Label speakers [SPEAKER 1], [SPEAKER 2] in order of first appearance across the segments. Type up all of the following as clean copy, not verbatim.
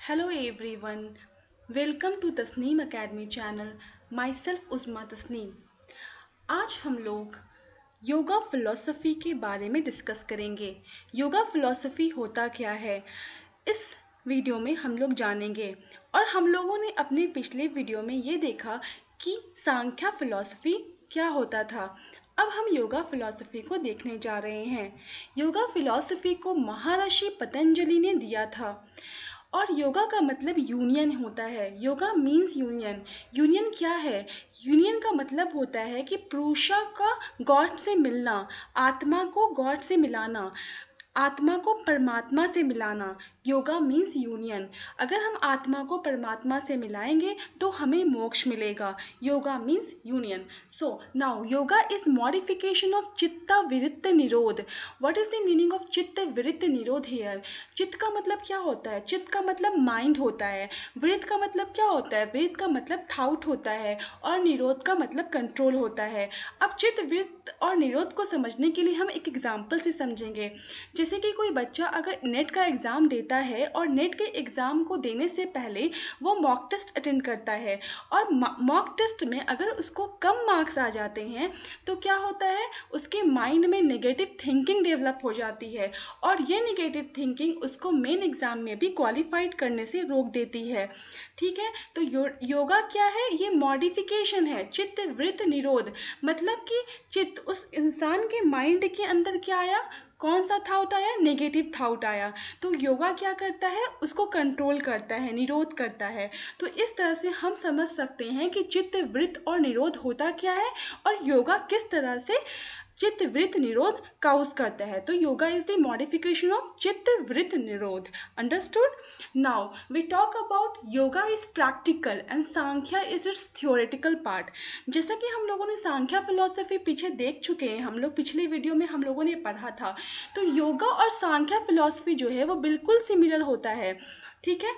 [SPEAKER 1] Hello everyone, welcome to Tasneem Academy channel. Myself उस्मा तस्नीम. आज हम लोग योगा फिलॉसफी के बारे में डिस्कस करेंगे. योगा फिलॉसफी होता क्या है, इस वीडियो में हम लोग जानेंगे. और हम लोगों ने अपने पिछले वीडियो में ये देखा कि सांख्य फिलॉसफी क्या होता था. अब हम योगा फिलॉसफी को देखने जा रहे हैं. योगा फिलॉसफी को महर्षि पतंजलि ने दिया था. और योगा का मतलब यूनियन होता है. Yoga means union. यूनियन क्या है? यूनियन का मतलब होता है कि पुरुषा का गॉड से मिलना, आत्मा को गॉड से मिलाना, आत्मा को परमात्मा से मिलाना. Yoga means union. अगर हम आत्मा को परमात्मा से मिलाएंगे तो हमें मोक्ष मिलेगा. Yoga means union. So now yoga is modification of चित्त विरित्त निरोध. What is the meaning of चित्त विरित्त निरोध हियर? चित्त का मतलब क्या होता है? चित्त का मतलब माइंड होता है. विरित का मतलब क्या होता है? विरित का मतलब थाउट होता है. और निरोध का मतलब कंट्रोल होता है. अब चित्त विरित और निरोध को समझने के लिए हम एक एग्जाम्पल से समझेंगे. जैसे कि कोई बच्चा अगर नेट का एग्ज़ाम देता है और नेट के एग्ज़ाम को देने से पहले वो मॉक टेस्ट अटेंड करता है, और मॉक टेस्ट में अगर उसको कम मार्क्स आ जाते हैं तो क्या होता है, उसके माइंड में नेगेटिव थिंकिंग डेवलप हो जाती है. और ये नेगेटिव थिंकिंग उसको मेन एग्ज़ाम में भी क्वालिफाइड करने से रोक देती है. ठीक है, तो योगा क्या है? ये मॉडिफिकेशन है. चित्त वृत्त निरोध मतलब कि चित्त, उस इंसान के माइंड के अंदर क्या आया, कौन सा थाउट आया? नेगेटिव थाउट आया. तो योगा क्या करता है? उसको कंट्रोल करता है, निरोध करता है. तो इस तरह से हम समझ सकते हैं कि चित्त वृत्त और निरोध होता क्या है और योगा किस तरह से चित्त वृत्त निरोध काउज करता है. तो yoga is the modification of चित्त वृत्त निरोध. Understood? Now we talk about yoga is practical and Sankhya is its theoretical part. जैसा कि हम लोगों ने सांख्य फिलॉसफी पीछे देख चुके हैं, हम लोग पिछले वीडियो में हम लोगों ने पढ़ा था. तो योगा और सांख्य फिलॉसफी जो है वो बिल्कुल सिमिलर होता है. ठीक है,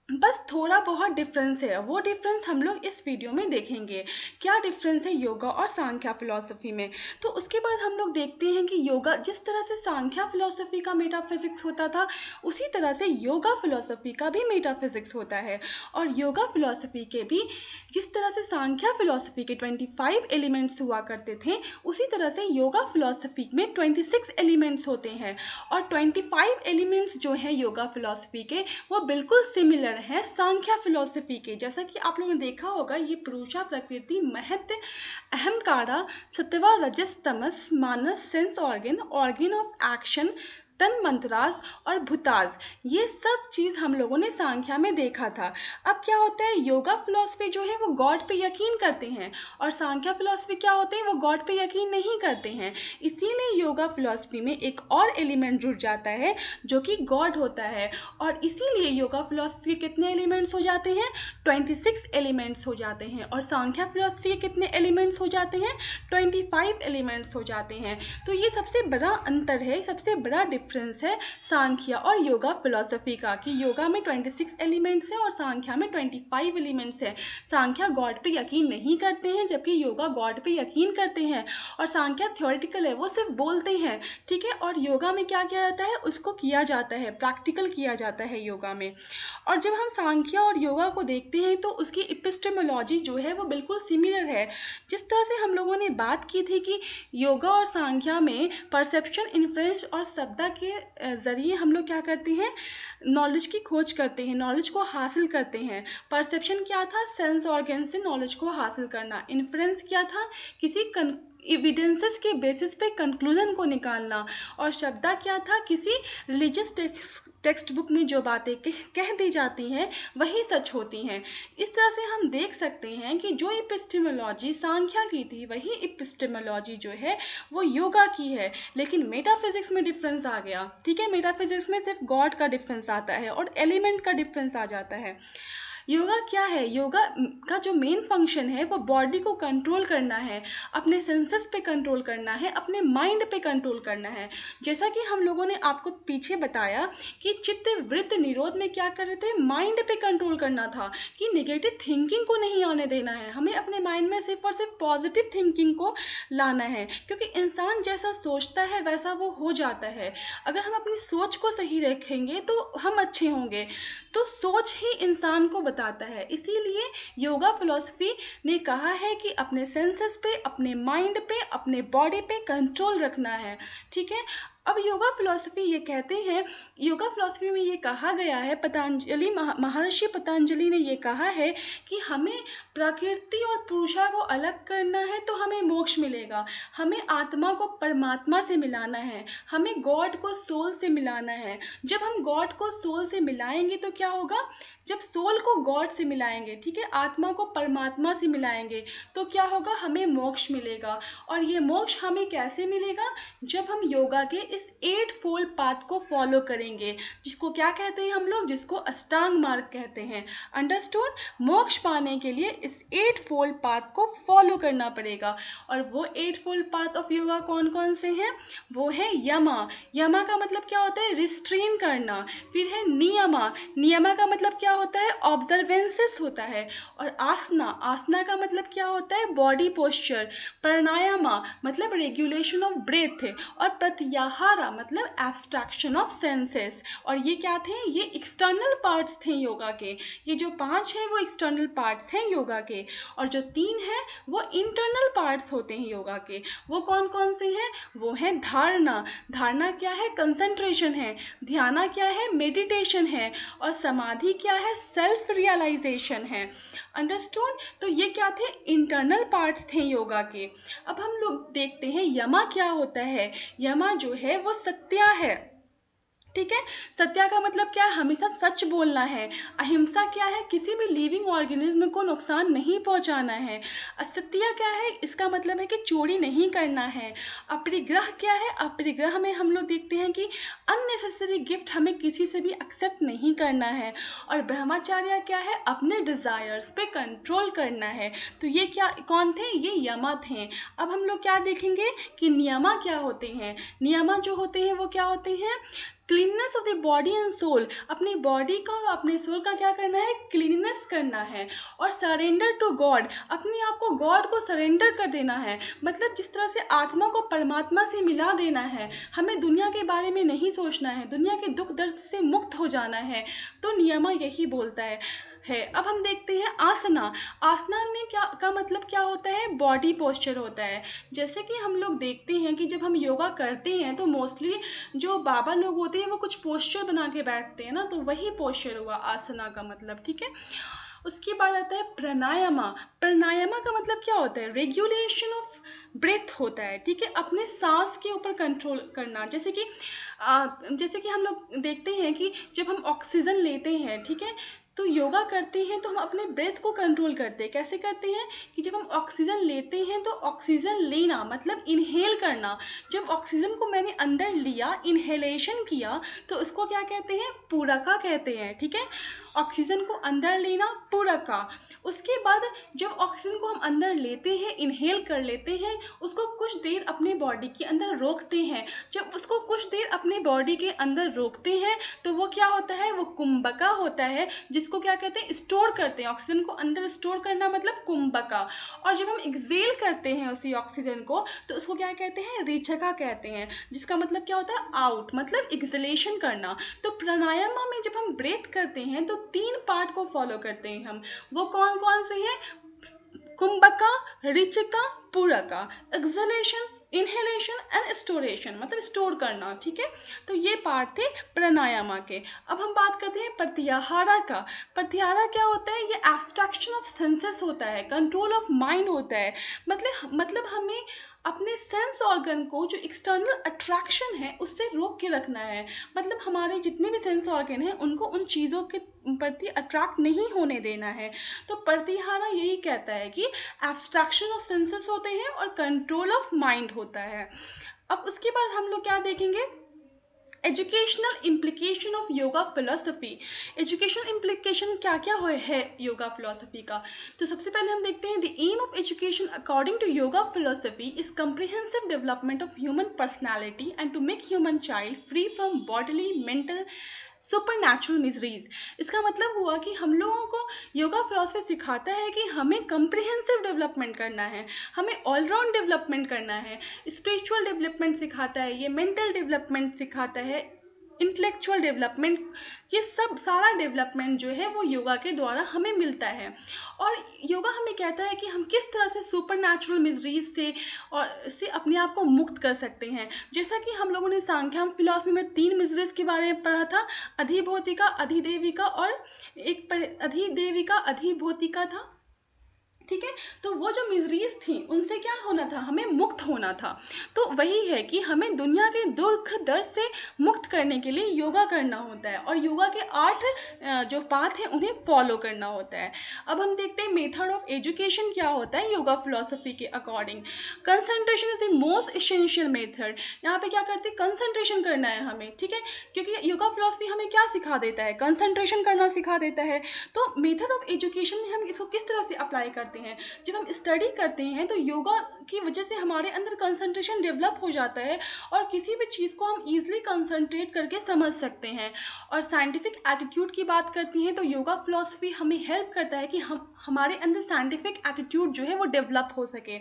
[SPEAKER 1] बस थोड़ा बहुत डिफरेंस है. वो डिफरेंस हम लोग इस वीडियो में देखेंगे. क्या डिफरेंस है योगा और सांख्य फिलॉसफी में? तो उसके बाद हम लोग देखते हैं कि योगा, जिस तरह से सांख्य फिलॉसफी का मेटाफिजिक्स होता था, उसी तरह से योगा फिलॉसफी का भी मेटाफिजिक्स होता है. और योगा फिलॉसफी के भी, जिस तरह से सांख्य फिलॉसफी के 25 एलिमेंट्स हुआ करते थे, उसी तरह से योगा फिलॉसफी में 26 एलिमेंट्स होते हैं. और 25 एलिमेंट्स जो हैं योगा फिलॉसफी के, वो बिल्कुल सिमिलर है सांख्य फिलॉसफी के. जैसा कि आप लोगों ने देखा होगा, ये पुरुषा, प्रकृति, महत्व, अहंकारा, सत्वा, रजस, तमस, मानस, sense organ, organ of action, तन मंत्रास और भूतास, ये सब चीज़ हम लोगों ने सांख्या में देखा था. अब क्या होता है, योगा फिलॉसफी जो है वो गॉड पे यकीन करते हैं, और सांख्या फिलॉसफी क्या होते हैं, वो गॉड पे यकीन नहीं करते हैं. इसीलिए योगा फिलॉसफी में एक और एलिमेंट जुड़ जाता है जो कि गॉड होता है. और इसीलिए योगा फिलॉसफी के कितने एलिमेंट्स हो जाते हैं? 26 एलिमेंट्स हो जाते हैं. और सांख्या फिलॉसफी के कितने एलिमेंट्स हो जाते हैं? 25 एलिमेंट्स हो जाते हैं. तो ये सबसे बड़ा अंतर है, सबसे बड़ा डिफरेंस है सांख्य और योगा फिलॉसफी का, कि योगा में 26 एलिमेंट्स हैं और सांख्या में 25 एलिमेंट्स हैं. सांख्या गॉड पे यकीन नहीं करते हैं, जबकि योगा गॉड पे यकीन करते हैं. और सांख्या थ्योरेटिकल है, वो सिर्फ बोलते हैं. ठीक है, और योगा में क्या किया जाता है, उसको किया जाता है, प्रैक्टिकल किया जाता है योगा में. और जब हम सांख्य और योगा को देखते हैं तो उसकी एपिस्टेमोलॉजी जो है वो बिल्कुल सिमिलर है. जिस तरह से हम लोगों ने बात की थी कि योगा और सांख्या में परसेप्शन, इन्फ्रेंस और शब्द के ज़रिए हम लोग क्या करते हैं, नॉलेज की खोज करते हैं, नॉलेज को हासिल करते हैं. परसेप्शन क्या था? सेंस ऑर्गन से नॉलेज को हासिल करना. इन्फ्रेंस क्या था? किसी एविडेंसेस के बेसिस पे कंक्लूजन को निकालना. और शब्दा क्या था? किसी रिलीजियस टेक्स्ट बुक में जो बातें कह दी जाती हैं वही सच होती हैं. इस तरह से हम देख सकते हैं कि जो एपिस्टेमोलॉजी सांख्या की थी, वही एपिस्टेमोलॉजी जो है वो योगा की है. लेकिन मेटाफिजिक्स में डिफरेंस आ गया. ठीक है, मेटाफिजिक्स में सिर्फ गॉड का डिफरेंस आता है और एलिमेंट का डिफरेंस आ जाता है. योगा क्या है? योगा का जो मेन फंक्शन है वो बॉडी को कंट्रोल करना है, अपने सेंसेस पे कंट्रोल करना है, अपने माइंड पे कंट्रोल करना है। जैसा कि हम लोगों ने आपको पीछे बताया कि चित्त वृत्त निरोध में क्या कर रहे थे, माइंड पे कंट्रोल करना था, कि नेगेटिव थिंकिंग को नहीं आने देना है, हमें अपने माइंड में सिर्फ और सिर्फ पॉजिटिव थिंकिंग को लाना है, क्योंकि इंसान जैसा सोचता है वैसा वो हो जाता है। अगर हम अपनी सोच को सही रखेंगे तो हम अच्छे होंगे। तो सोच ही इंसान को बताता है, इसीलिए योगा फिलॉसफी ने कहा है कि अपने सेंसेस पे, अपने माइंड पे, अपने बॉडी पे कंट्रोल रखना है। ठीक है। अब योगा फिलॉसफी ये कहते हैं, योगा फिलॉसफी में ये कहा गया है, पतंजलि महर्षि पतंजलि ने ये कहा है कि हमें प्रकृति और पुरुषा को अलग करना है तो हमें मोक्ष मिलेगा, हमें आत्मा को परमात्मा से मिलाना है, हमें गॉड को सोल से मिलाना है। जब हम गॉड को सोल से मिलाएंगे तो क्या होगा, जब सोल को गॉड से मिलाएंगे, ठीक है, आत्मा को परमात्मा से मिलाएंगे, तो क्या होगा, हमें मोक्ष मिलेगा। और ये मोक्ष हमें कैसे मिलेगा, जब हम योगा के इस 8 फोल्ड पाथ को फॉलो करेंगे, जिसको क्या कहते हैं हम लोग, जिसको अष्टांग मार्ग कहते हैं। अंडरस्टूड। मोक्ष पाने के लिए इस 8 फोल्ड पाथ को फॉलो करना पड़ेगा। और वो 8 फोल्ड पाथ ऑफ योगा कौन कौन से हैं, वो है यमा। यमा का मतलब क्या होता है, रिस्ट्रेन करना। फिर है नियमा। नियमा का मतलब क्या होता है, ऑब्जर्वेंसेस होता है। और आसना। आसना का मतलब क्या होता है, बॉडी पोस्चर। प्राणायामा मतलब रेगुलेशन ऑफ ब्रेथ। और प्रत्याहारा मतलब एब्स्ट्रैक्शन ऑफ सेंसेस। और ये क्या थे, ये एक्सटर्नल पार्ट्स थे योगा के। ये जो 5 हैं वो एक्सटर्नल पार्ट्स हैं योगा के, और जो 3 हैं वो इंटरनल पार्ट्स होते हैं योगा के। वो कौन कौन से हैं, वो है धारणा। धारणा क्या है, कंसंट्रेशन है। ध्याना क्या है, मेडिटेशन है। और समाधि क्या है, सेल्फ रियलाइजेशन है। अंडरस्टूड। तो ये क्या थे, इंटरनल पार्ट्स थे योगा के। अब हम लोग देखते हैं यमा क्या होता है। यमा जो है वो सत्या है। ठीक है। सत्या का मतलब क्या है, हमेशा सच बोलना है। अहिंसा क्या है, किसी भी लिविंग ऑर्गेनिज्म को नुकसान नहीं पहुंचाना है। असत्य क्या है, इसका मतलब है कि चोरी नहीं करना है। अपरिग्रह क्या है, अपरिग्रह में हम लोग देखते हैं कि अननेसेसरी गिफ्ट हमें किसी से भी एक्सेप्ट नहीं करना है। और ब्रह्मचार्य क्या है, अपने डिजायर्स पे कंट्रोल करना है। तो ये क्या कौन थे, ये यमा थे। अब हम लोग क्या देखेंगे कि नियमा क्या होते हैं। नियमा जो होते हैं वो क्या होते हैं, cleanness of the body and soul. अपनी बॉडी का और अपने सोल का क्या करना है, क्लीननेस करना है। और सरेंडर टू गॉड, अपने आप को गॉड को सरेंडर कर देना है। मतलब जिस तरह से आत्मा को परमात्मा से मिला देना है, हमें दुनिया के बारे में नहीं सोचना है, दुनिया के दुख दर्द से मुक्त हो जाना है। तो नियमा यही बोलता है। अब हम देखते हैं आसना। आसना में क्या का मतलब क्या होता है, बॉडी पोस्चर होता है। जैसे कि हम लोग देखते हैं कि जब हम योगा करते हैं तो मोस्टली जो बाबा लोग होते हैं वो कुछ पोस्चर बना के बैठते हैं ना, तो वही पोस्चर हुआ आसना का मतलब। ठीक है। उसके बाद आता है प्राणायामा। प्राणायामा का मतलब क्या होता है, रेगुलेशन ऑफ ब्रेथ होता है। ठीक है, अपने सांस के ऊपर कंट्रोल करना। जैसे कि हम लोग देखते हैं कि जब हम ऑक्सीजन लेते हैं, ठीक है, तो योगा करते हैं तो हम अपने ब्रेथ को कंट्रोल करते हैं। कैसे करते हैं कि जब हम ऑक्सीजन लेते हैं तो ऑक्सीजन लेना मतलब इनहेल करना। जब ऑक्सीजन को मैंने अंदर लिया, इनहेलेशन किया, तो उसको क्या कहते हैं, पूरका कहते हैं। ठीक है, ऑक्सीजन को अंदर लेना, पूरका। उसके बाद जब ऑक्सीजन को हम अंदर लेते हैं, इनहेल कर लेते हैं, उसको कुछ देर अपने बॉडी के अंदर रोकते हैं। जब उसको कुछ देर अपने बॉडी के अंदर रोकते हैं तो वो क्या होता है, वो कुंभका होता है, जिसको क्या कहते हैं, स्टोर करते हैं। ऑक्सीजन को अंदर स्टोर करना मतलब कुंभका। और जब हम एक्सेल करते हैं उसी ऑक्सीजन को तो उसको क्या कहते हैं, रेचका कहते हैं, जिसका मतलब क्या होता है, आउट, मतलब एक्सेलेशन करना। तो प्राणायाम में जब हम ब्रेथ करते हैं तो 3 पार्ट को फॉलो करते हैं हम। वो कौन कौन से हैं, कुंभका, ऋचिका, पूरका। एक्सलेशन, इनहेलेशन एंड स्टोरेशन मतलब स्टोर करना। ठीक है, तो ये पार्ट थे प्राणायामा के। अब हम बात करते हैं प्रत्याहारा का। प्रत्याहारा क्या होता है, ये एब्स्ट्रैक्शन ऑफ सेंसेस होता है, कंट्रोल ऑफ माइंड होता है। मतलब हमें अपने सेंस ऑर्गन को, जो एक्सटर्नल अट्रैक्शन है, उससे रोक के रखना है। मतलब हमारे जितने भी सेंस ऑर्गन हैं उनको उन चीज़ों के प्रति अट्रैक्ट नहीं होने देना है। तो प्रत्याहारा यही कहता है कि एब्स्ट्रैक्शन ऑफ सेंसेस होते हैं और कंट्रोल ऑफ माइंड होता है। अब उसके बाद हम लोग क्या देखेंगे, educational implication of yoga philosophy. Educational implication क्या क्या है योगा फिलोसफी का। तो सबसे पहले हम देखते हैं the aim of education according to yoga philosophy is comprehensive development of human personality and to make human child free from bodily mental supernatural miseries. इसका मतलब हुआ कि हम लोगों को योगा फिलोसफी सिखाता है कि हमें कम्प्रिहेंसिव डेवलपमेंट करना है, हमें ऑलराउंड डेवलपमेंट करना है। स्पिरिचुअल डेवलपमेंट सिखाता है, ये मेंटल डेवलपमेंट सिखाता है, इंटेलेक्चुअल डेवलपमेंट, ये सब सारा डेवलपमेंट जो है वो योगा के द्वारा हमें मिलता है। और योगा हमें कहता है कि हम किस तरह से सुपर नेचुरल मिजरीज से अपने आप को मुक्त कर सकते हैं। जैसा कि हम लोगों ने सांख्यम फिलॉसफी में 3 मिजरीज के बारे में पढ़ा था, अधिभौतिका, अधिदेविका और एक अधिदेविका अधिभौतिका था, ठीक है। तो वो जो मिजरीज थी उनसे क्या होना था, हमें मुक्त होना था। तो वही है कि हमें दुनिया के दुख दर्द से मुक्त करने के लिए योगा करना होता है और योगा के 8 जो पाथ हैं उन्हें फॉलो करना होता है। अब हम देखते हैं मेथड ऑफ एजुकेशन क्या होता है योगा फिलोसफी के according. Concentration is the most essential method. यहाँ पे क्या करते हैं, कंसंट्रेशन करना है हमें, ठीक है, क्योंकि योगा फिलोसफी हमें क्या सिखा देता है, कंसंट्रेशन करना सिखा देता है। तो मेथड ऑफ एजुकेशन में हम इसको किस तरह से अप्लाई करते हैं, जब हम स्टडी करते हैं तो योगा की वजह से हमारे अंदर कंसंट्रेशन डेवलप हो जाता है और किसी भी चीज़ को हम इजीली कंसंट्रेट करके समझ सकते हैं। और साइंटिफिक एटीट्यूड की बात करती हैं तो योगा फिलोसफी हमें हेल्प करता है कि हमारे अंदर साइंटिफिक एटीट्यूड जो है वो डेवलप हो सके।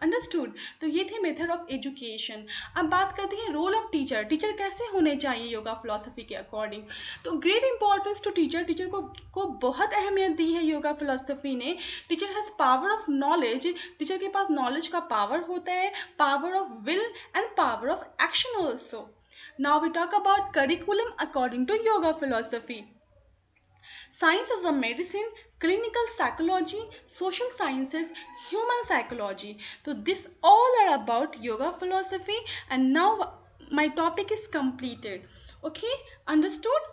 [SPEAKER 1] अंडरस्टूड। तो ये थे मेथड ऑफ एजुकेशन। अब बात करते हैं रोल ऑफ टीचर। टीचर कैसे होने चाहिए योगा फिलोसफी के अकॉर्डिंग। तो great importance to teacher. Teacher को बहुत अहमियत दी है योगा फिलोसफी ने। Teacher has power of knowledge. Teacher के पास नॉलेज का पावर होता है, power of will and power of action also. Now we talk about curriculum according to yoga philosophy. Science as a medicine, clinical psychology, social sciences, human psychology. So this all are about yoga philosophy and now my topic is completed. Okay, understood?